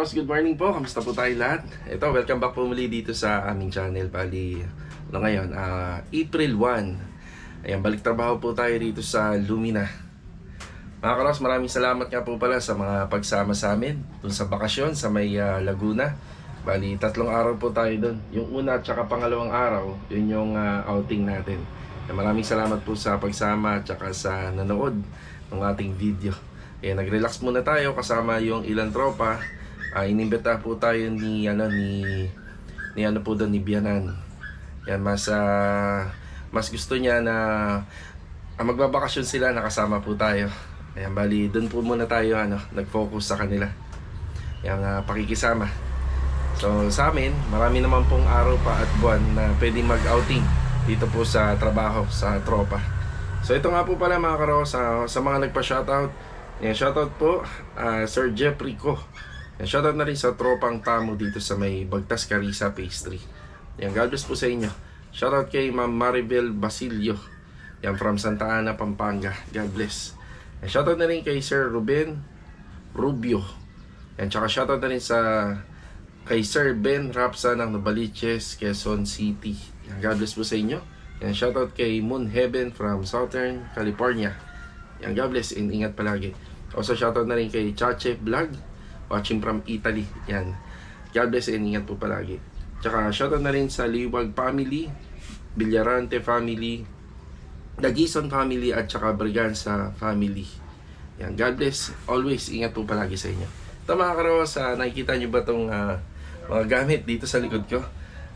Karos, good morning po. Kamusta po tayo lahat? Ito, welcome back po muli dito sa aming channel. Bali, ngayon, April 1. Ayan, balik trabaho po tayo dito sa Lumina. Mga Karos, maraming salamat nga po pala sa mga pagsama sa amin dun sa bakasyon sa may Laguna. Bali, 3 araw po tayo dun. Yung una at saka pangalawang araw, yun yung outing natin. Maraming salamat po sa pagsama at saka sa nanood ng ating video. Ayan, nag-relax muna tayo kasama yung ilang tropa. Inimbita po tayo ni Bianan. Yan, mas gusto niya na magbabakasyon sila, nakasama po tayo. Ayan, bali doon po muna tayo nag-focus sa kanila. Yan, pakikisama. So sa amin, marami naman pong araw pa at buwan na pwedeng mag-outing dito po sa trabaho, sa tropa. So ito nga po pala mga karo, sa mga nagpa-shoutout. Yan, shoutout po Sir Jeffrey ko. Yan, shoutout na rin sa tropang Tamo dito sa may Bagtas Carissa Pastry. Yan, God bless po sa inyo. Shoutout kay Ma'am Maribel Basilio. Yan, from Santa Ana, Pampanga. God bless. Yan, shoutout na rin kay Sir Ruben Rubio. Yan, tsaka shoutout na rin kay Sir Ben Rapsa ng Novaliches, Quezon City. Yan, God bless po sa inyo. Yan, shoutout kay Moon Heaven from Southern California. Yan, God bless and ingat palagi. Also shoutout na rin kay Chache Vlog, watching from Italy. Yan, God bless and ingat po palagi. Tsaka shoutout na rin sa Liwag family, Villarante family, Dagison family at tsaka Briganza family. Yan, God bless, always ingat po palagi sa inyo. Ito mga karos, nakikita nyo ba itong mga gamit dito sa likod ko?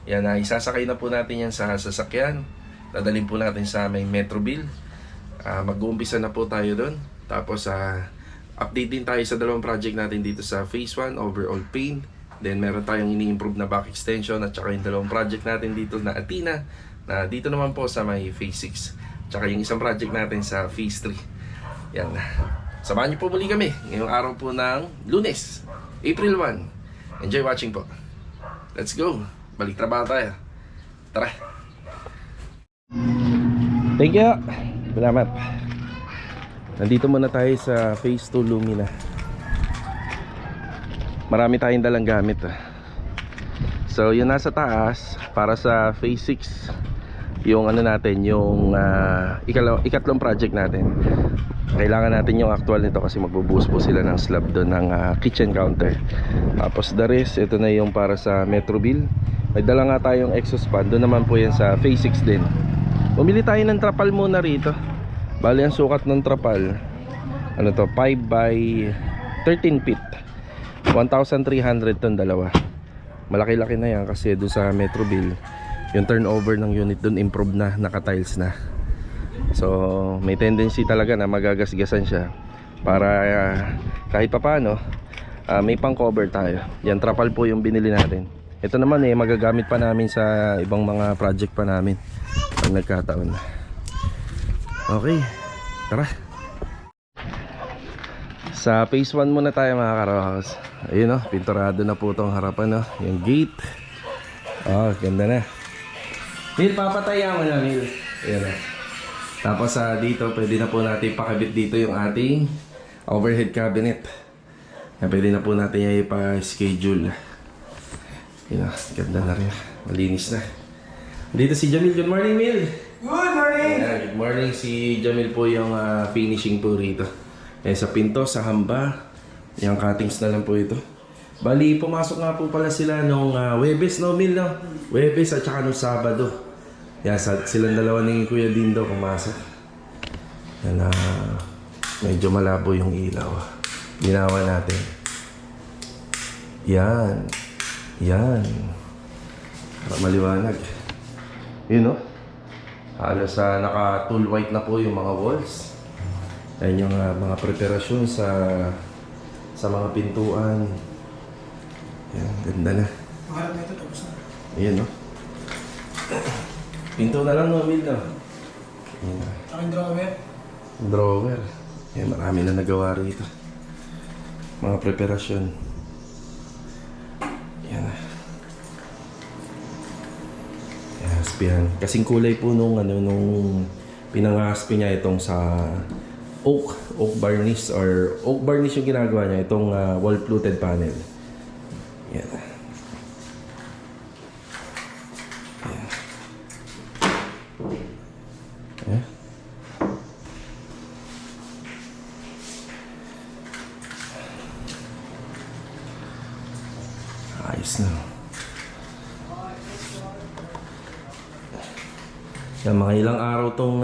Yan, isasakay na po natin yan sa sasakyan. Dadalhin po natin sa may Metroville. Mag-uumpisa na po tayo doon. Tapos update din tayo sa dalawang project natin dito sa Phase 1, overall paint. Then meron tayong ini-improve na back extension at saka yung dalawang project natin dito na Athena, na dito naman po sa may Phase 6. Tsaka yung isang project natin sa Phase 3. Yan. Samahan niyo po muli kami ngayong araw po ng Lunes, April 1. Enjoy watching po. Let's go. Balik trabaho tayo. Tara. Thank you. Salamat. Nandito muna tayo sa Phase 2 Lumina. Marami tayong dalang gamit. So yung nasa taas para sa Phase 6, yung natin, yung ikatlong project natin. Kailangan natin yung actual nito kasi magbubuhos po sila ng slab doon ng kitchen counter. Tapos the rest, ito na yung para sa Metroville. May dala nga tayong exhaust fan. Doon naman po yan sa Phase 6 din. Bumili tayo ng trapal muna rito. Bali ang sukat ng trapal, 5 by 13 feet, 1,300 ton dalawa. Malaki-laki na yan kasi doon sa Metroville, yung turnover ng unit doon improve na, naka-tiles na. So may tendency talaga na magagasgasan siya. Para kahit papano may pang cover tayo. Yan, trapal po yung binili natin. Ito naman magagamit pa namin sa ibang mga project pa namin pag nagkataon. Okay, tara. Sa Phase 1 muna tayo mga karos. Ayun pinturado na po itong harapan yung gate. Ganda na. Mil, papatayan mo na Mil. Ayun Tapos dito, pwede na po natin pakabit dito yung ating overhead cabinet. Pwede na po natin yung ipa-schedule. Ayun ganda na rin. Malinis na. Dito si Jamil. Good morning Mil. Good morning! Good morning, si Jamil po yung finishing po rito. Sa pinto, sa hamba, yung cuttings na lang po ito. Bali, pumasok nga po pala sila nung Webes, Mil, no? Webes at saka nung Sabado. Yan, silang dalawa ni Kuya Dindo pumasok. Yan, medyo malabo yung ilaw. Ginawa natin. Yan. Yan. Para maliwanag. Yun, halos naka tool white na po yung mga walls. Ayan yung mga preparasyon sa mga pintuan. Ayan, ganda na. Maharap na ito, tapos na. Ayan pinto na lang Mil, no? Ayan Aking drawer. Drawer. Ayan, marami na nagawa rito. Mga preparasyon. Ayan Aspihan. Kasing kulay po nung pinangaspi niya itong sa oak varnish, or oak varnish yung ginagawa niya, itong wall fluted panel. Yan. Yan. Yan. Ayos na. Yan, mga ilang araw tong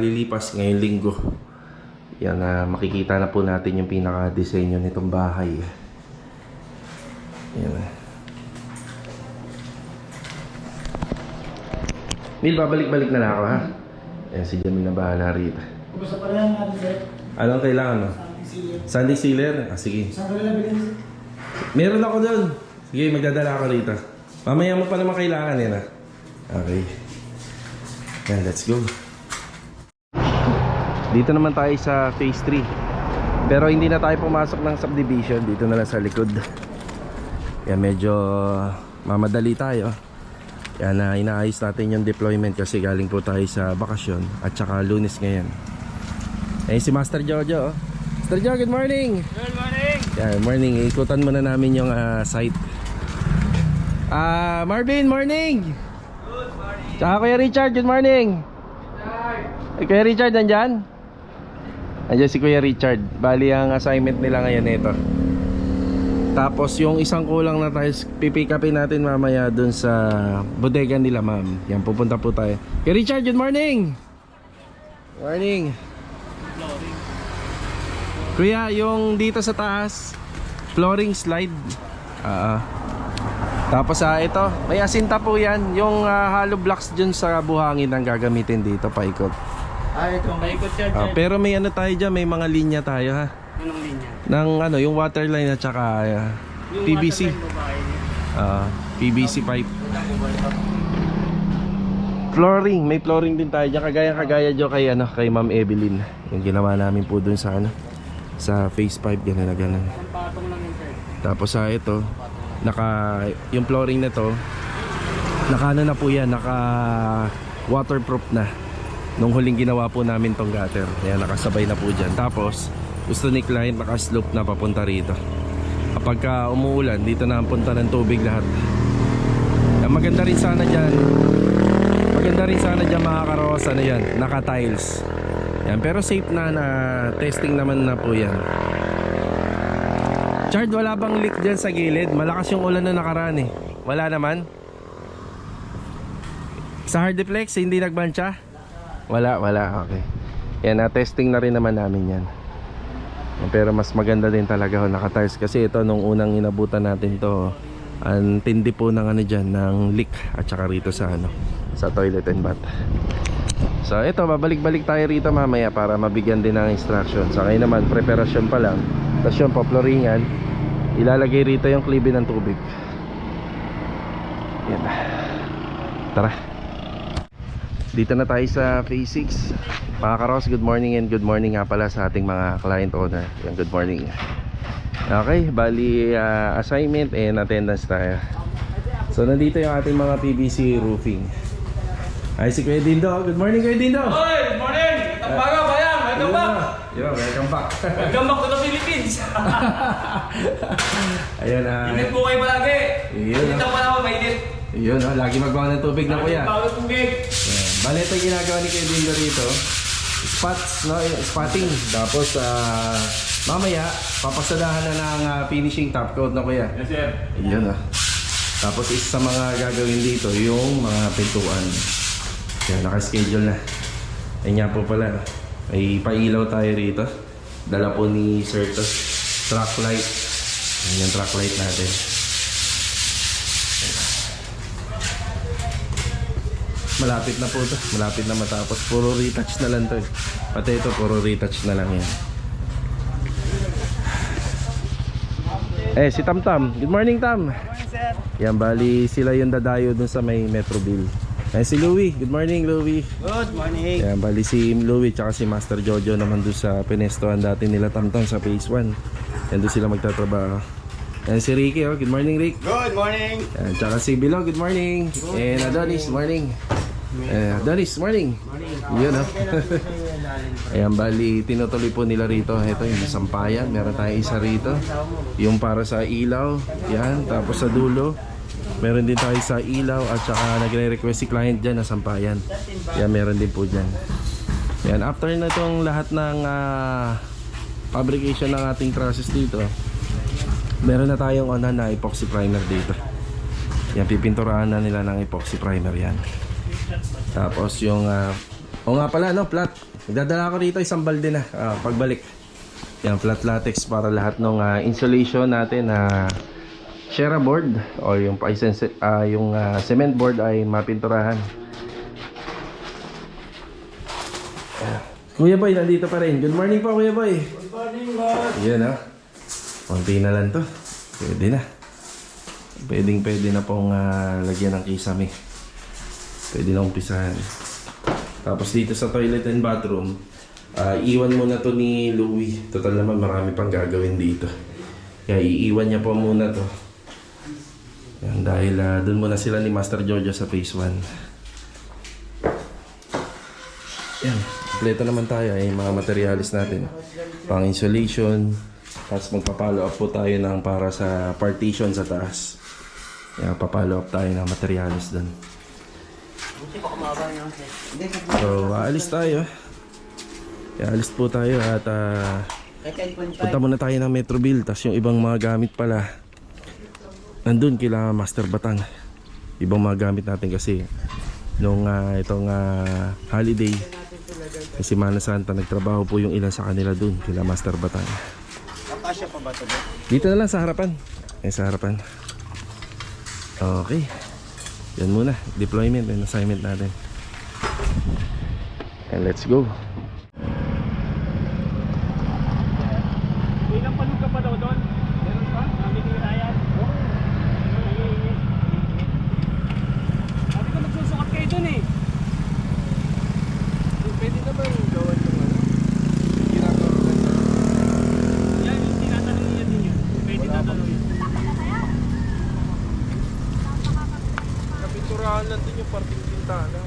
lilipas ngayong linggo. Yan, makikita na po natin yung pinaka-disenyo nitong bahay. Yan. Mil, babalik-balik na ako ha. Yan, si Jamil na bahala rito. Gusto pa rin natin, sir. Anong kailangan mo? Sige. Sunday sealer? Ah, sige. Saan ka nila bilhin? Meron ako doon. Sige, magdadala ako rito. Mamaya mo pa naman kailangan yan ha. Okay. Yan, let's go. Dito naman tayo sa phase 3. Pero hindi na tayo pumasok ng subdivision. Dito na lang sa likod. Yan, medyo mamadali tayo. Yan, inaayos natin yung deployment kasi galing po tayo sa bakasyon. At saka Lunes ngayon. Ayun si Master Jojo. Master Jojo, good morning! Good morning! Yan, morning. Ikutan muna namin yung site. Marvin, morning! Good morning! Tsaka Kuya Richard, good morning! Kuya Richard, nandyan? Nandyan si Kuya Richard. Bali ang assignment nila ngayon ito. Tapos yung isang kulang na tayo, pipick upin natin mamaya dun sa bodega nila, ma'am. Yan, pupunta po tayo. Kuya Richard, good morning! Morning! Kuya, yung dito sa taas, flooring slide. Tapos ito, may asinta po yan. Yung hollow blocks dyan sa buhangin ang gagamitin dito, paikot. Ito. Maikot siya, Pero may ano tayo dyan, may mga linya tayo ha. Anong linya? Ng ano, yung water line at saka PVC. PVC pipe. Flooring, may flooring din tayo dyan. Kagaya dyan kay, kay Ma'am Evelyn. Yung ginawa namin po dun sa sa phase 5, gano'n na gano'n. Ang patong lang yun, sir. Tapos ito, yung flooring na to, naka na po yan, naka waterproof na. Nung huling ginawa po namin tong gutter, ayan, nakasabay na po dyan. Tapos, gusto ni client naka-slope na papunta rito. Kapag umuulan, dito na ang punta ng tubig lahat. Maganda rin sana dyan mga karos, yan, naka-tiles. Yan, pero safe na testing naman na po yan. Chard, wala bang leak dyan sa gilid? Malakas yung ulan na nakaraan eh. Wala naman? Sa Hardiflex, hindi nagbansya? Wala, okay. Yan, testing na rin naman namin yan. Pero mas maganda din talaga naka-tiles. Kasi ito, nung unang inabutan natin to, ang tindi po ng dyan, ng leak. At saka rito sa sa toilet and bath. So ito, babalik-balik tayo rito mamaya para mabigyan din ng instruction. So ngayon naman, preparasyon pa lang. Tapos yung poploringan, ilalagay rito yung klibe ng tubig. Yan. Tara. Dito na tayo sa phase 6. Mga karos, good morning and good morning nga pala sa ating mga client owner. Yan, good morning. Okay, bali assignment and attendance tayo. So nandito yung ating mga PVC roofing. Ay, si Kuya Dindo. Good morning, Kuya Dindo. Hoy, good morning! Itong baga, bayang! Welcome back! Welcome back. Welcome back to the Philippines! Ayun, Init po kayo palagi! Yun, Init ang panahon, mainit! yun, lagi magbawa ng tubig na kuya. Bago tubig! Ayan. Bale, ito yung ginagawa ni Kuya Dindo rito. Spots, no? Spotting. Tapos, mamaya, papasadahan na ng finishing top coat na kuya. Yes, sir. Ayun, Tapos, isa sa mga gagawin dito, yung mga pintuan. Yan, naka-schedule na. Ayun nga po pala, may pailaw tayo rito. Dala po ni Sir to, track light. Ayan yung track light natin. Malapit na po to, malapit na matapos. Puro retouch na lang to eh. Pati ito, puro retouch na lang yan. Si Tam Tam. Good morning, Tam. Good morning, sir. Yan, bali sila yung dadayo dun sa may Metroville. Si Louie. Good morning, Louie. Good morning. Yan, bali si Louie tsaka si Master Jojo naman dun sa pinestoan dati nila Tam Tam sa phase 1. Yan, dun sila magtatrabaho. Yan si Ricky, good morning, Rick. Good morning. Yan, tsaka si Bilo, good morning. And Adonis, good morning. Daris, morning. Yun, ha? Ayan, bali, tinutuloy po nila rito. Ito yung sampayan. Meron tayong isa rito. Yung para sa ilaw. Yan, tapos sa dulo. Meron din tayo sa ilaw. At saka nagre-request si client dyan na sampayan. Yan, meron din po dyan. Yan, after na itong lahat ng fabrication ng ating trusses dito, meron na tayong na epoxy primer dito. Yan, pipinturahan na nila ng epoxy primer yan. Tapos yung nga pala, no, flat. Nagdadala ko rito isang balde na pagbalik. Yan, flat latex para lahat ng insulation natin na Shera board o yung cement board ay mapinturahan. Kuya Boy, nandito pa rin. Good morning po, Kuya Boy. Good morning, boss. Yan, ha. Konti na lang to. Pwede na. Pwede na pong lagyan ng kisame. Pwede na umpisahan. Tapos dito sa toilet and bathroom, iwan muna to ni Louie. Total naman marami pang gagawin dito. Kaya iiwan niya po muna to. Yan, dahil dun muna sila ni Master Jojo sa phase 1. Yan. Kompleto naman tayo ay mga materialis natin. Pang insulation. Tapos magpa-follow up po tayo ng para sa partition sa taas. Yan, pa-follow up tayo ng materialis dun. So, aalis tayo. Aalis po tayo at punta muna tayo ng Metroville. Tapos yung ibang mga gamit pala nandun kila Master Batang. Ibang mga gamit natin kasi nung itong holiday kasi Semana Santa, nagtrabaho po yung ilan sa kanila dun kila Master Batang. Kakasya pa ba ito? Dito na lang sa harapan. Sa harapan. Okay. Yan muna, deployment and assignment natin. And let's go. Ilang palug ka pa daw doon? Meron pa? Kami tinirayan. Sabi ko magsusukat kayo doon eh. Pwede naman gawan yung Yan, yung tinatanong niya din yun. Pwede tatanong yun. Kapinturahan lang din yung parting pintana.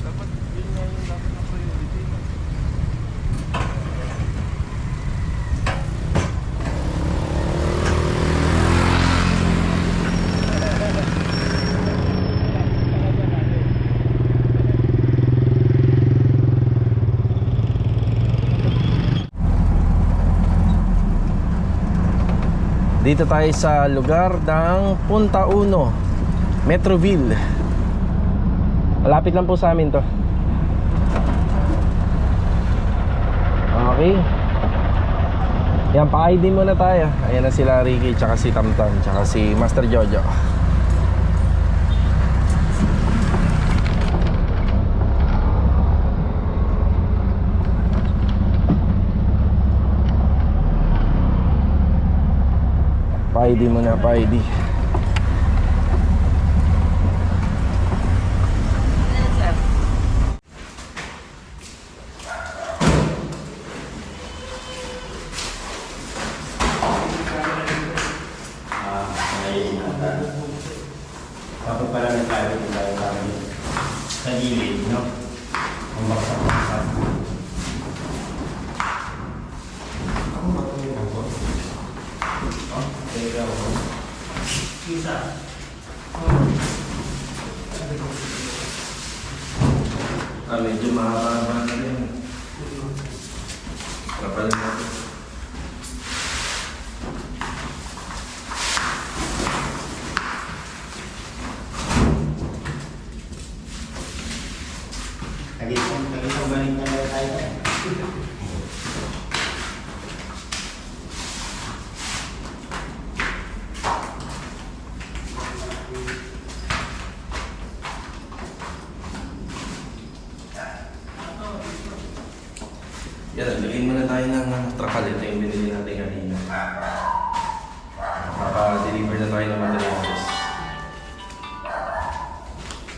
Dapat yun nga yung dapat na priority. Dito tayo sa lugar ng Punta Uno, Metroville. Malapit lang po sa amin to. Okay. Yan, pa-ID muna tayo. Ayan na sila Ricky, tsaka si Tamtam, tsaka si Master Jojo. Pa-ID muna, pa-ID. Ako pala nagkaroon ng tayo kami sa gilid, no? Ang baksak-baksak. Ako matulog ako. Oh, teka ako. Isa. Medyo mahaba na rin. Kapalin natin. Kalisang balik na tayo. Yan, lagay muna tayo ng trapal. Ito yung binili natin kanina. Maka-deliver na tayo ng materials.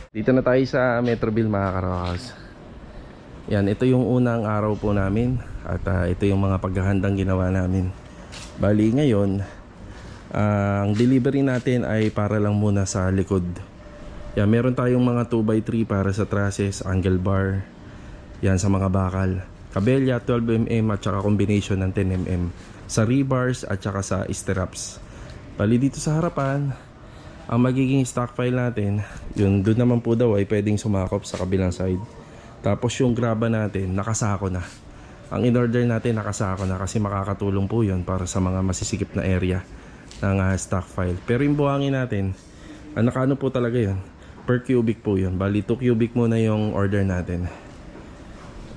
Dito na tayo sa Metroville, mga karakas. Yan, ito yung unang araw po namin. At ito yung mga paghahandang ginawa namin. Bali ngayon, ang delivery natin ay para lang muna sa likod Yan, meron tayong mga 2x3 para sa trusses, angle bar. Yan sa mga bakal. Kabelya 12mm at saka combination ng 10mm. Sa rebars at saka sa stirrups. Bali dito sa harapan, ang magiging stock file natin, yun doon naman po daw ay pwedeng sumakop sa kabilang side. Tapos yung graba natin, nakasako na. Ang in-order natin nakasako na kasi makakatulong po yun para sa mga masisikip na area ng stock file. Pero yung buhangin natin, nakano po talaga yun. Per cubic po yun. Bali 2 cubic muna yung order natin.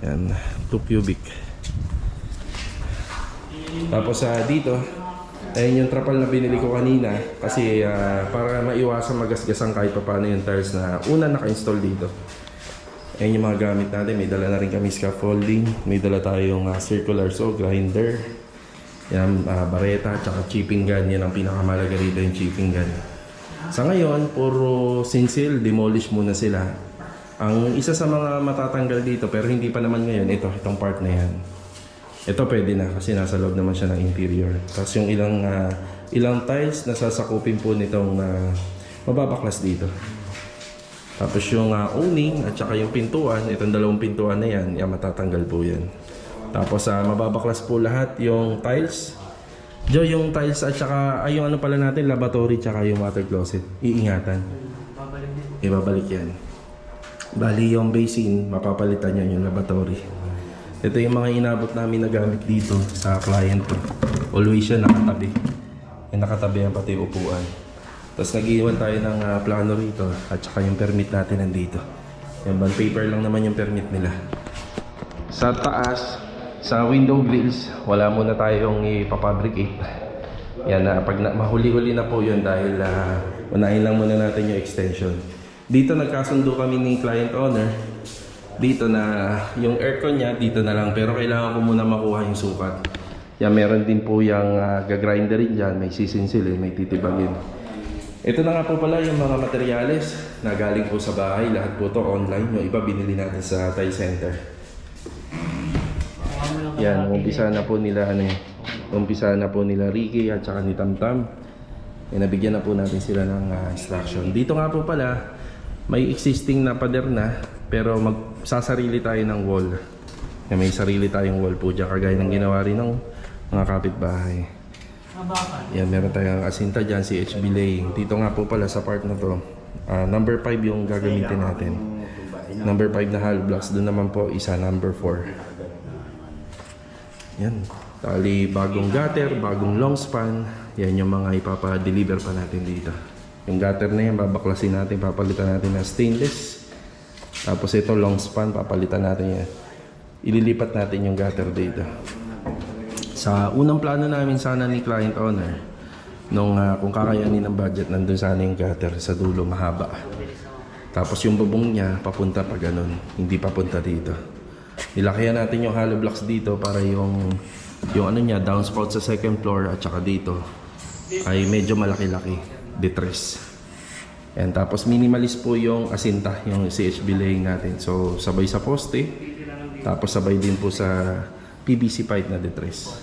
Yan, 2 cubic. Tapos dito, ayun yung trapal na binili ko kanina kasi para maiwasan magasgasan kahit pa paano yung tiles na una naka-install dito. Ayun yung mga gamit natin. May dala na rin kami scaffolding. May dala tayong circular saw, grinder. Yan, bareta, tsaka chipping gun. Yan ang pinakamalaga rito, yung chipping gun. Sa ngayon, puro sinsil, demolish muna sila. Ang isa sa mga matatanggal dito, pero hindi pa naman ngayon, itong part na yan. Ito pwede na kasi nasa loob naman siya ng interior. Tapos yung ilang tiles na sasakupin po nitong mababaklas dito. Tapos yung owning at saka yung pintuan, itong dalawang pintuan na yan, matatanggal po yan. Tapos mababaklas po lahat yung tiles. Yung tiles at saka yung ano pala natin, lavatory tsaka yung water closet. Iingatan. Ibabalik yan. Bali yung basin, mapapalitan yan yung lavatory. Ito yung mga inabot namin na gamit dito sa client ko. Always siya nakatabi. Yung nakatabi yan pati upuan. Tapos nag-iwan tayo ng plano rito at saka yung permit natin nandito. Yung bond paper lang naman yung permit nila. Sa taas, sa window grills, wala muna tayong ipapabricate. Yan na, pag mahuli-huli na po yun dahil unahin lang muna natin yung extension. Dito nagkasundo kami ni client owner. Dito na yung aircon niya, dito na lang. Pero kailangan ko muna makuha yung sukat. Yan, meron din po yung gagrinderin dyan. May sisinsilin, may titibagin. Ito na nga po pala yung mga materyales na galing po sa bahay. Lahat po to online. Yung iba binili natin sa Tile Center. Yan, umpisa na po nila umpisa na po nila Ricky at saka ni Tamtam. Nabigyan na po natin sila ng instruction. Dito nga po pala may existing na pader na, pero magsasarili tayo ng wall. May sarili tayong wall po dyan, kagaya ng ginawa rin ng mga kapitbahay. Yan, meron tayong asinta dyan, si HB laying. Dito nga po pala sa part na to, number 5 yung gagamitin natin. Number 5 na hollow blocks, doon naman po isa number 4. Yan, tali bagong gutter, bagong long span. Yan yung mga ipapa-deliver pa natin dito. Yung gutter na yan, babaklasin natin, papalitan natin ng stainless. Tapos ito long span, papalitan natin yan. Ililipat natin yung gutter dito. Sa unang plano namin sana ni client owner, nung kung kakayanin ng budget, nandun sana yung gutter sa dulo, mahaba. Tapos yung bubong niya, papunta pa ganun, hindi papunta dito. Nilakihan natin yung hollow blocks dito para yung ano niya, downspout sa second floor at saka dito ay medyo malaki-laki. Detress. And tapos minimalist po yung asinta, yung CHB laying natin. So sabay sa poste, tapos sabay din po sa PVC pipe na detress.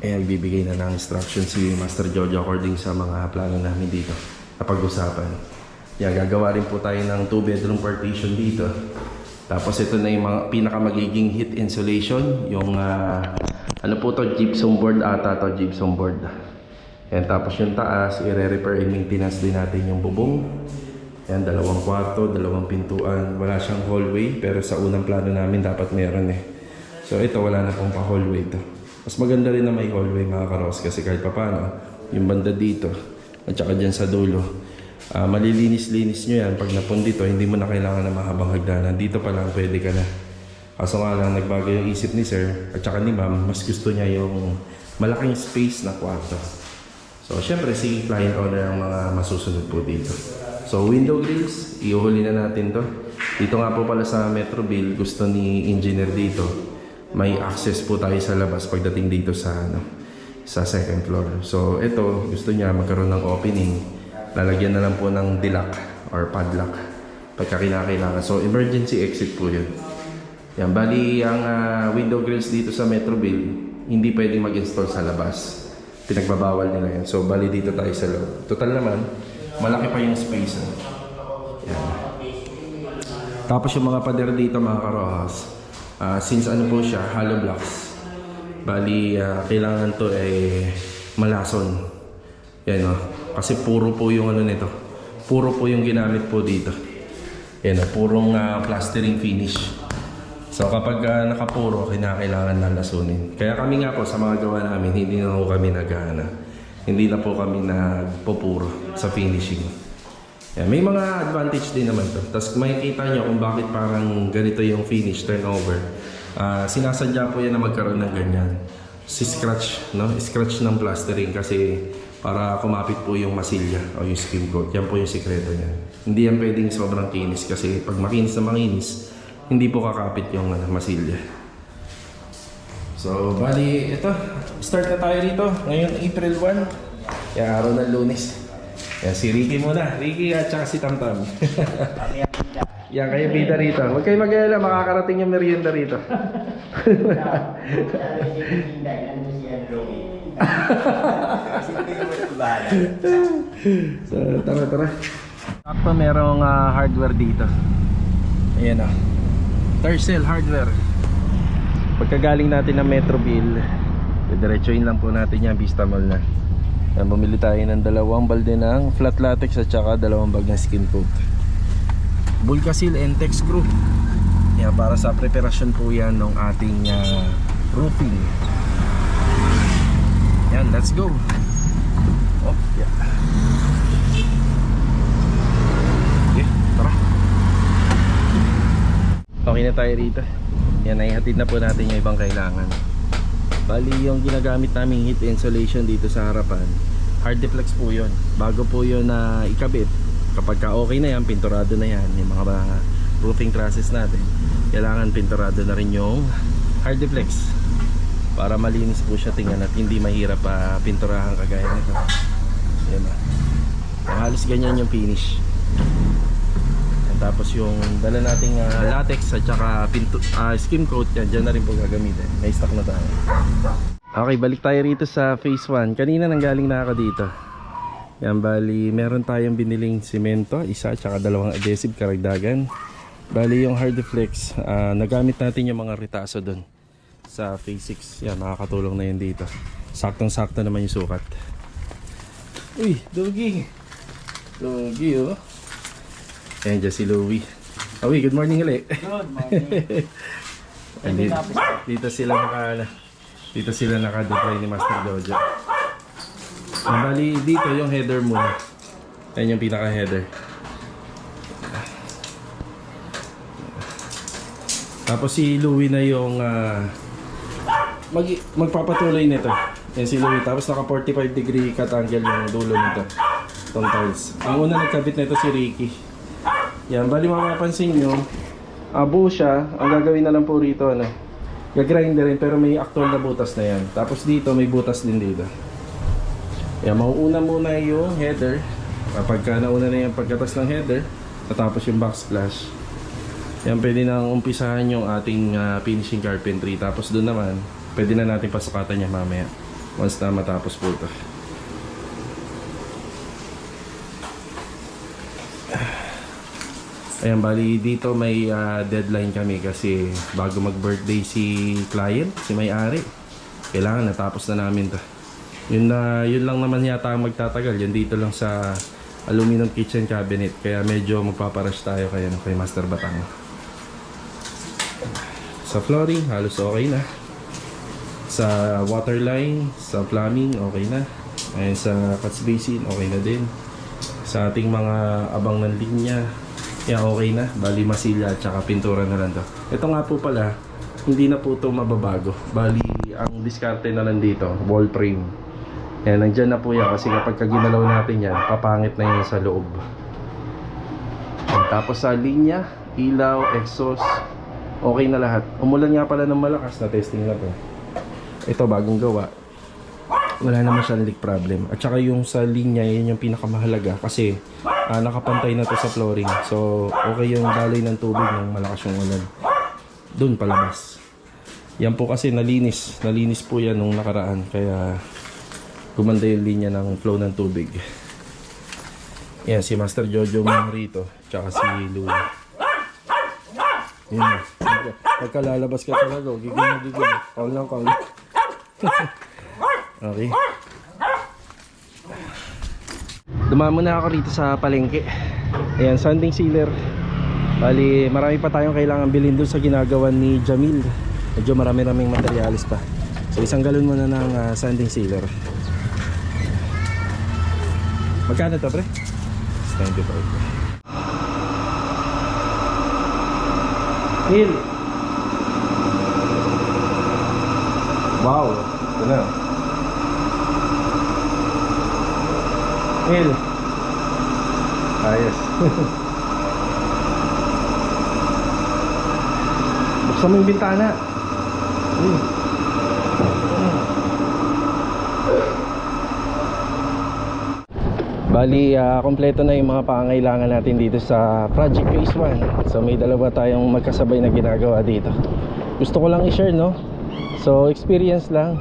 Ibibigay na ng instruction si Master Jojo according sa mga plano namin dito na pag-usapan. Gagawa rin po tayo ng 2-bedroom partition dito. Tapos ito na yung mga pinakamagiging heat insulation, yung ano po to, gypsum board ata to, gypsum board. Yan, tapos yung taas, i-repair and maintenance din natin yung bubong. Yan, 2 kwarto, 2 pintuan. Wala siyang hallway, pero sa unang plano namin dapat meron So ito, wala na pong pa-hallway to. Mas maganda rin na may hallway mga karos kasi kahit papano, yung banda dito at saka dyan sa dulo, malilinis-linis nyo yan. Pag napon dito, hindi mo na kailangan na mahabang hagdanan. Dito pa lang pwede ka na. Kaso nga lang, nagbago yung isip ni sir at saka ni ma'am, mas gusto niya yung malaking space na kwarto. So, syempre, si client owner ang mga masusunod po dito. So, window grills, iuhuli na natin to. Dito nga po pala sa Metroville, gusto ni engineer dito, may access po tayo sa labas pagdating dito sa second floor. So, ito, gusto niya magkaroon ng opening. Lalagyan na lang po ng dilock or padlock pagka kinakailangan. So, emergency exit po yun. Yan, bali, ang window grills dito sa Metroville, hindi pwedeng mag-install sa labas. Pinagbabawal nila yan. So, bali dito tayo sa loob. Total naman, malaki pa yung space. Tapos yung mga pader dito mga karohas, since ano po siya, hollow blocks, bali kailangan to ay malason. Yan o, kasi puro po yung ano nito, puro po yung ginamit po dito. Yan o, purong plastering finish. So kapag nakapuro, kinakailangan lalasunin. Kaya kami nga po sa mga gawa namin, hindi na po kami hindi na po kami nagpupuro sa finishing. Yan, may mga advantage din naman to. Tapos makikita nyo kung bakit parang ganito yung finish, turnover. Sinasadya po yan na magkaroon ng ganyan. Si scratch, no? Scratch ng plastering kasi para kumapit po yung masilya o yung skim coat. Yan po yung sikreto niya. Hindi yan pwedeng sobrang kinis kasi pag makinis na makinis, hindi po kakapit yung masilya. So, bali, ito. Start na tayo rito. Ngayon, April 1. Yung araw ng Lunes. Yan, si Ricky muna. Ricky at saka si Tamtam. Yan, kayo bida rito. Huwag kayo mag-alala, makakarating yung merienda rito. So, tara. Sakto merong hardware dito. Ayan o. Tercel Hardware. Pagkagaling natin ng Metroville, diretsuin lang po natin yan, Vista Mall na. Yan, bumili tayo ng 2 balde ng flat latex at saka 2 bag ng skin coat. Bulkasil and Tex screw. Yan, para sa preparasyon po yan ng ating roofing. Yan, let's go. Oh, yeah. Okay, tara. Okay na tayo rito. Yan, naihatid na po natin yung ibang kailangan. Bali yung ginagamit naming heat insulation dito sa harapan, hard deflex po yun. Bago po yun na ikabit, kapag ka okay na yan, pinturado na yan, yung mga roofing trusses natin, kailangan pinturado na rin yung hard deflex para malinis po siya tingnan at hindi mahirap pa pinturahan kagaya nito. Yan ba? Halos ganyan yung finish. Tapos yung dala nating latex at saka skim coat, yan, dyan na rin po gagamitin. May stock na tayo. Okay, balik tayo rito sa phase 1. Kanina nanggaling na ako dito. Yan, bali meron tayong biniling simento, isa at saka 2 adhesive karagdagan. Bali yung hard deflex, nagamit natin yung mga ritaso doon sa phase 6. Yan, makakatulong na yun dito. Saktong sakto naman yung sukat. Uy, Dogi oh. Ayan dyan si Louie. Good morning ulit. Good morning. Dito sila naka-deploy ni Master Jojo. Bali dito yung header muna. Ayan yung pinaka-header. Tapos si Louie na yung magpapatuloy nito. Yan si Louie. Tapos naka 45 degree cut angle yung dulo nito. Itong tiles. Ang una nagkabit nito si Ricky. Yan, bali mapapansin nyo, buo siya. Ang gagawin na lang po rito, gagrinder rin, pero may actual na butas na yan. Tapos dito, may butas din dito. Yan, mauuna muna yung header. Kapag nauna na yung pagkatas ng header, tapos yung backsplash. Yan, pwede nang umpisahan yung ating finishing carpentry. Tapos doon naman, pwede na natin pasukatan niya mamaya. Once na matapos po ito. Ayan, bali dito may deadline kami kasi bago mag-birthday si client, si may-ari, kailangan natapos na namin to. Yun lang naman yata ang magtatagal. Yun dito lang sa aluminum kitchen cabinet. Kaya medyo magpaparush tayo kay Master Batang. Sa flooring, halos okay na. Sa waterline, sa plumbing, okay na. Ayan, sa catch basin, okay na din. Sa ating mga abang ng linya, yan, okay na. Bali masilya at saka pintura na lang to. Ito nga po pala, hindi na po ito mababago. Bali, ang diskarte na lang dito, wall frame. Yan, nandyan na po yan kasi kapag ginalaw natin yan, papangit na yun sa loob. Yan, tapos sa linya, ilaw, exhaust, okay na lahat. Umulan nga pala ng malakas na testing na to. Ito, bagong gawa. Wala naman siyang leak problem. At saka yung sa linya, yun yung pinakamahalaga kasi nakapantay na to sa flooring. So, okay yung daloy ng tubig ng malakas yung ulan. Doon palabas. Yan po kasi nalinis. Nalinis po yan nung nakaraan. Kaya gumanda yung linya ng flow ng tubig. Yan, si Master Jojo mo rito. Tsaka si Louie. Yun. Pagka lalabas ka talaga, gigil na gigil. Call lang, call. Okay. Dumamo na ako rito sa palengke. Ayan, sanding sealer. Bali, marami pa tayong kailangan bilhin doon sa ginagawa ni Jamil. Medyo marami-raming materialis pa. So isang galon muna ng sanding sealer. Magkano to, pre? 95. Hill. Wow, ito na. Hill. Ayos. Buksan mo yung bintana. Bali, kompleto na yung mga pangangailangan natin dito sa Project Phase 1. So may dalawa tayong magkasabay na ginagawa dito. Gusto ko lang i-share, no? So experience lang.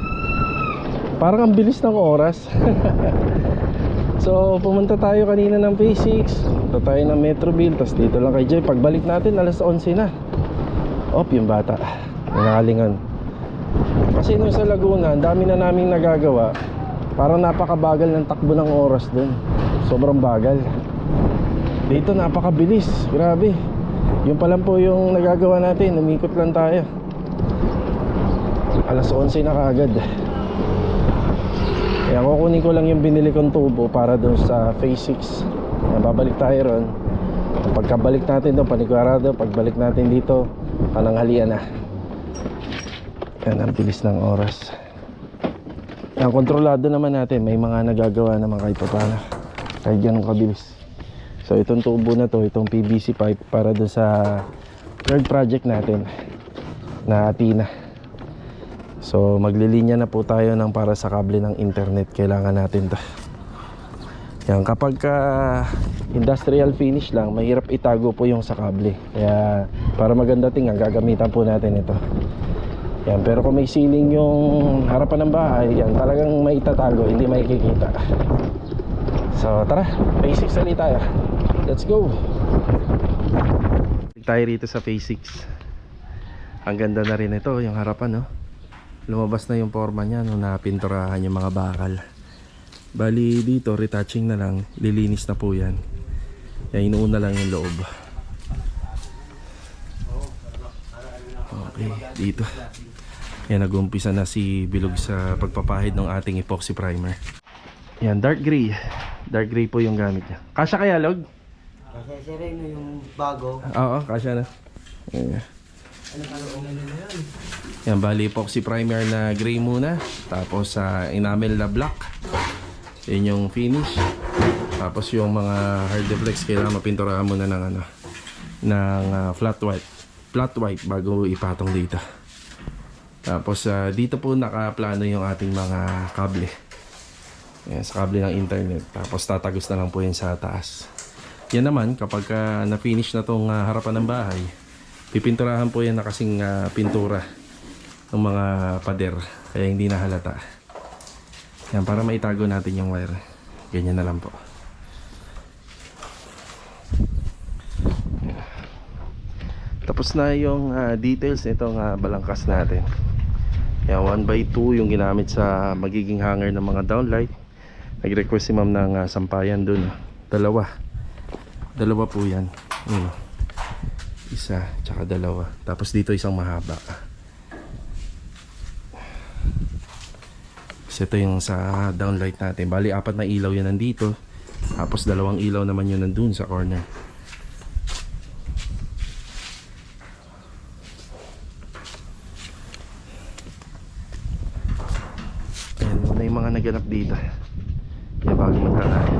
Parang ang bilis ng oras. So pumunta tayo kanina ng Phase 6, punta tayo ng Metroville, tapos dito lang kay Joy. Pagbalik natin alas 11 na. Op, yung bata nangalingan. Kasi nung sa Laguna, ang dami na naming nagagawa. Parang napakabagal ng takbo ng oras dun. Sobrang bagal. Dito napakabilis, grabe. Yung pa lang po yung nagagawa natin, umikot lang tayo. Alas 11 na kaagad. Kaya kukunin ko lang yung binili kong tubo para dun sa Phase 6. Kaya babalik tayo ron. Pagkabalik natin doon, panigurado. Pagbalik natin dito, pananghalian na. Yan ang bilis ng oras. Yan, kontrolado naman natin. May mga nagagawa naman kahit pa paano. Kahit ganun kabilis. So itong tubo na to, itong PVC pipe para dun sa third project natin na Athena. So maglilinya na po tayo ng para sa kable ng internet. Kailangan natin to. Yan, kapag industrial finish lang, mahirap itago po yung sa kable. Kaya para maganda tingnan, gagamitan po natin ito. Yan, pero kung may ceiling yung harapan ng bahay, yan talagang may itatago, hindi makikita. So tara, Phase 6 ulit tayo. Let's go. Tayo rito sa Phase 6. Ang ganda na rin ito, yung harapan, no? Lumabas na yung forma niya nung napinturahan yung mga bakal. Bali dito, retouching na lang, lilinis na po yan. Yan, inuuna lang yung loob. Okay, dito. Yan, nag-umpisa na si Bilog sa pagpapahid ng ating epoxy primer. Yan, dark gray. Dark gray po yung gamit niya. Kasya kaya, Log? Kasi si Reno yung bago. Oo, kasya na. Yan. Yan, bali epoxy primer na gray muna. Tapos enamel na black. Yan yung finish. Tapos yung mga hard deflex kailangan mapinturahan muna ng flat white. Flat white bago ipatong dito. Tapos dito po nakaplano yung ating mga kable. Yan, sa kable ng internet. Tapos tatagos na lang po yan sa taas. Yan naman kapag na-finish na tong harapan ng bahay, pipinturahan po yan na kasing pintura ng mga pader. Kaya hindi na halata. Yan, para maitago natin yung wire. Ganyan na lang po. Tapos na yung details nitong balangkas natin. Yan, 1x2 yung ginamit sa magiging hanger ng mga downlight. Nag-request si ma'am ng sampayan dun. Dalawa po yan. Isa, tsaka dalawa. Tapos dito isang mahaba. Kasi ito yung sa downlight natin. Bali, 4 na ilaw yan nandito. Tapos 2 ilaw naman yun nandun sa corner. Ayan, muna yung mga naganap dito. Yan, bago magkakain.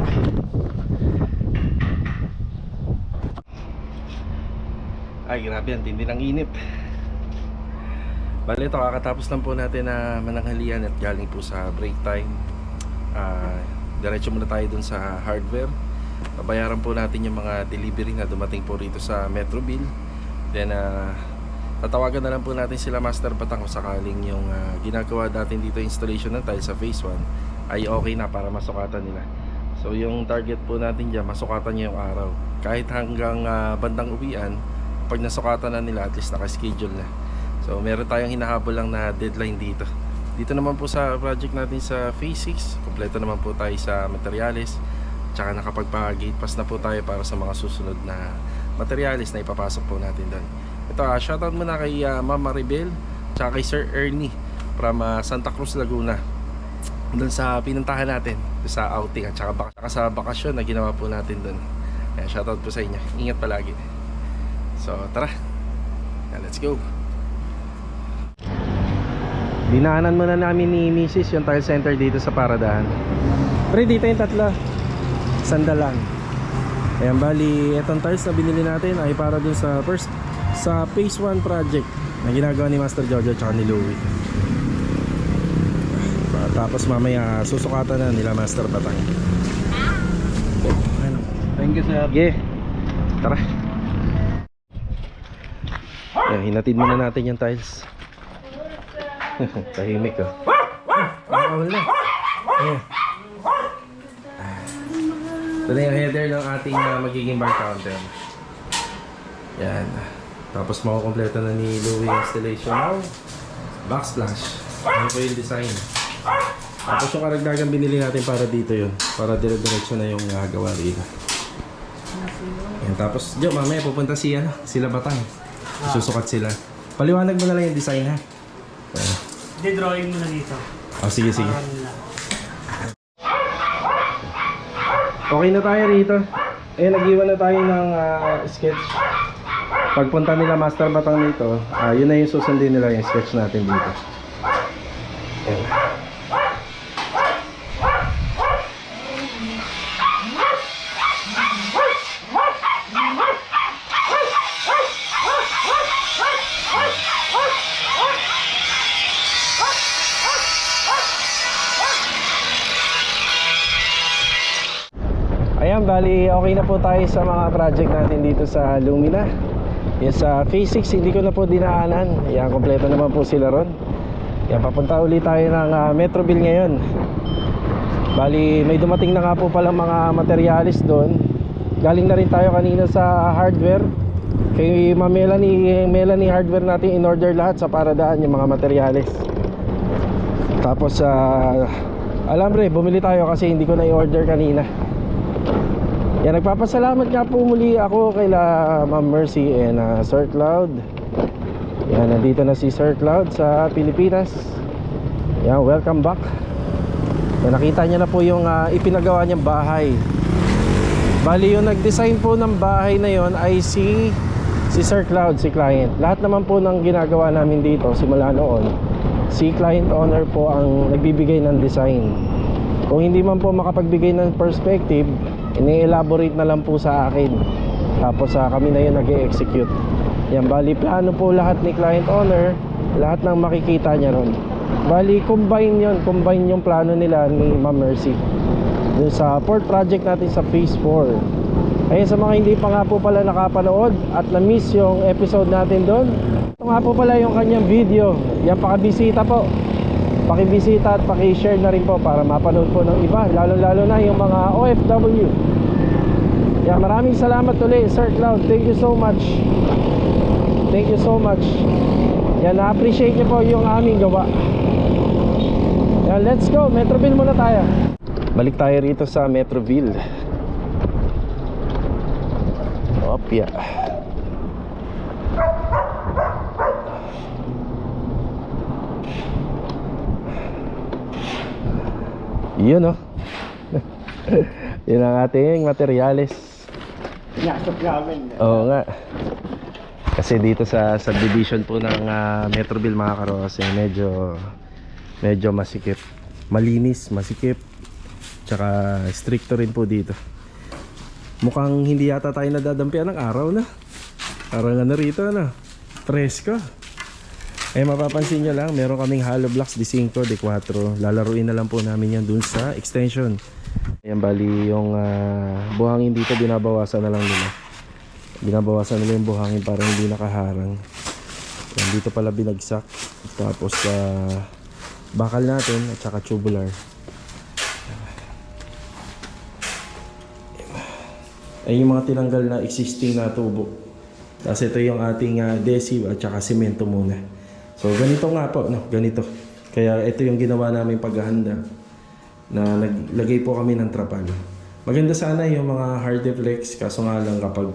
Ay, grabe yan. Tindi ng init. Bali, ito kakatapos lang po natin na mananghalian at galing po sa break time. Diretso muna tayo dun sa hardware. Babayaran po natin yung mga delivery na dumating po rito sa Metroville. Then tatawagan na lang po natin sila Master Batang kung sakaling yung ginagawa natin dito installation ng tile sa Phase 1 ay okay na para masukatan nila. So yung target po natin dyan, masukatan niya yung araw. Kahit hanggang bandang uwian, pag nasukatan na nila, at least naka-schedule na. So meron tayong hinahabol lang na deadline dito. Dito naman po sa project natin sa Phase 6, kompleto naman po tayo sa materyales. Tsaka nakapagpa-gate pass na po tayo para sa mga susunod na materyales na ipapasok po natin doon. Ito, shoutout muna kay Ma'am Maribel, tsaka kay Sir Ernie from Santa Cruz, Laguna. Doon sa pinuntahan natin, sa outing at tsaka sa bakasyon na ginawa po natin doon. Kaya shoutout po sa inyo. Ingat palagi. So tara, let's go. Dinaanan muna namin ni Mrs. yung tile center dito sa Paradahan. Pre, dito yung tatlo. Sandalan. Ayan, bali, etong tiles na binili natin ay para dun sa Phase 1 project na ginagawa ni Master Jojo tsaka ni Louie. Tapos mamaya susukatan na nila Master Batang. Thank you, sir. Yeah. Tara. Ayan, hinatid muna natin yung tiles. Tahimik oh. Nakakawal na. Ayan. Ito na yung header ng ating magiging bar counter. Yan. Tapos makukompleto na ni Louie yung installation ng backsplash. Ano po yung design. Tapos yung karagdagan binili natin para dito yun. Para dire-diretso na yung gawa rito. Yan. Tapos diyo mamaya pupunta sila Batang. Susukat sila. Paliwanag mo na lang yung design ha. Di-drawing mo na dito. Oh, sige. Parang lang. Okay na tayo rito. Nag-iwan na tayo ng sketch. Pagpunta nila Master Batang dito, yun na yung susundin nila yung sketch natin dito. Ayan. Ayan, bali okay na po tayo sa mga project natin dito sa Lumina. Yung sa Phase 6 hindi ko na po dinaanan. Ayan, kompleto naman po sila ron. Ayan, papunta ulit tayo ng Metroville ngayon. Bali may dumating na nga po palang mga materialis doon. Galing na rin tayo kanina sa hardware. Kay Ma'am Melanie Hardware natin in-order lahat sa Paradahan yung mga materyales. Tapos alambre, bumili tayo kasi hindi ko na i-order kanina. Yan, nagpapasalamat nga po muli ako kay Ma'am Mercy and Sir Cloud. Yan, nandito na si Sir Cloud sa Pilipinas. Yan, welcome back. Yan, nakita niya na po yung ipinagawa niyang bahay. Bali yung nag-design po ng bahay na yon ay si Sir Cloud, si client. Lahat naman po ng ginagawa namin dito simula noon, si client owner po ang nagbibigay ng design. Kung hindi man po makapagbigay ng perspective, ini-elaborate na lang po sa akin. Tapos kami na yun nag-e-execute. Yan, bali plano po lahat ni client owner, lahat ng makikita niya ron. Bali combine yung plano nila ni Ma'am Mercy dun sa port project natin sa Phase 4. Ayun, sa mga hindi pa nga po pala nakapanood at na-miss yung episode natin doon, ito nga po pala yung kanyang video. Yan, pakibisita po. Pakibisita at pakishare na rin po para mapanood po ng iba, lalo na yung mga OFW. Yan, maraming salamat ulit Sir Cloud. Thank you so much. Thank you so much. Yan, na-appreciate niyo po yung aming gawa. Yan, let's go. Metroville muna tayo. Balik tayo rito sa Metroville. Opya. Yun oh. Yun ang ating materyales. Pinasok namin. Oo nga. Kasi dito sa subdivision po ng Metroville mga karos, medyo masikip. Malinis, masikip. Tsaka stricto rin po dito. Mukhang hindi yata tayo nadadampian ng araw na. Parang ano rito, ano, presko. Mapapansin nyo lang, meron kaming hollow blocks D5, D4. Lalaruin na lang po namin yan dun sa extension. Ayan, bali yung buhangin dito binabawasan na lang nila. Binabawasan nila yung buhangin para hindi nakaharang. Ayan, dito pala binagsak. Tapos bakal natin at saka tubular. Ay yung mga tinanggal na existing na tubo. Tapos ito yung ating adhesive at saka semento muna. So ganito nga po, no? Ganito. Kaya ito yung ginawa namin paghahanda na naglagay po kami ng trapal. Maganda sana yung mga hard deflex, kaso nga lang kapag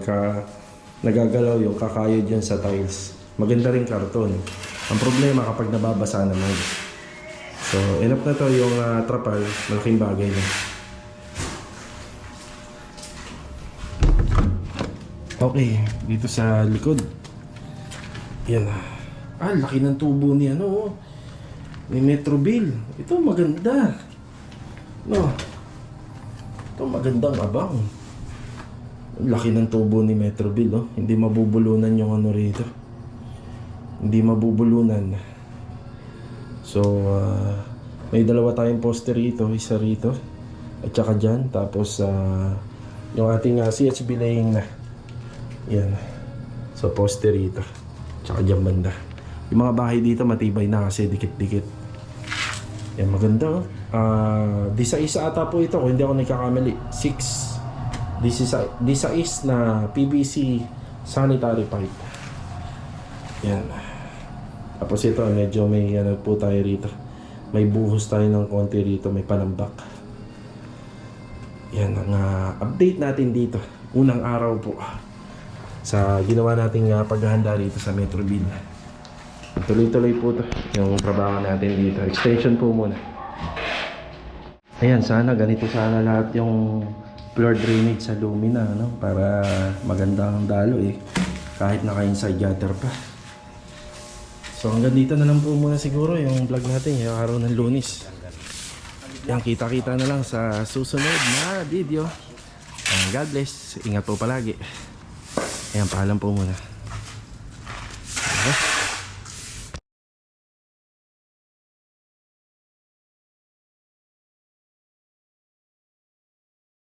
nagagalaw yung kakayod yun sa tiles. Maganda rin karton. Ang problema kapag nababasa naman. So enough na to yung trapal, malaking bagay na. Okay, dito sa likod. Yan. Laki ng tubo ni ano. Ni Metrobil. Ito maganda. No. Ito magandang abang. Laki ng tubo ni Metrobil, oh. Hindi mabubulunan yung ano rito. Hindi mabubulunan. So, may dalawa tayong poster rito. Isa rito. At saka dyan. Tapos, yung ating CHB laying na. Yan. So, poster rito. Tsaka dyan banda. Yung mga bahay dito matibay na kasi dikit-dikit. Yan, maganda. Di sa isa ata po ito kung hindi ako nagkakamali. 6. Di sa is na PVC sanitary pipe. Yan. Tapos ito, medyo may ano po tayo rito. May buhos tayo ng konti rito. May panambak. Yan ang update natin dito. Unang araw po sa ginawa nating paghahanda rito sa Metrobil. Tuloy-tuloy po to yung trabaho natin dito. Extension po muna. Ayan, sana ganito sana lahat yung floor drainage sa Lumina, no? Para maganda ang dalo kahit naka-inside gutter pa. So hanggang dito na lang po muna siguro yung vlog natin yung araw ng Lunes. Yan, kita-kita na lang sa susunod na video. God bless. Ingat po palagi. Ayan, paalam po muna. Okay.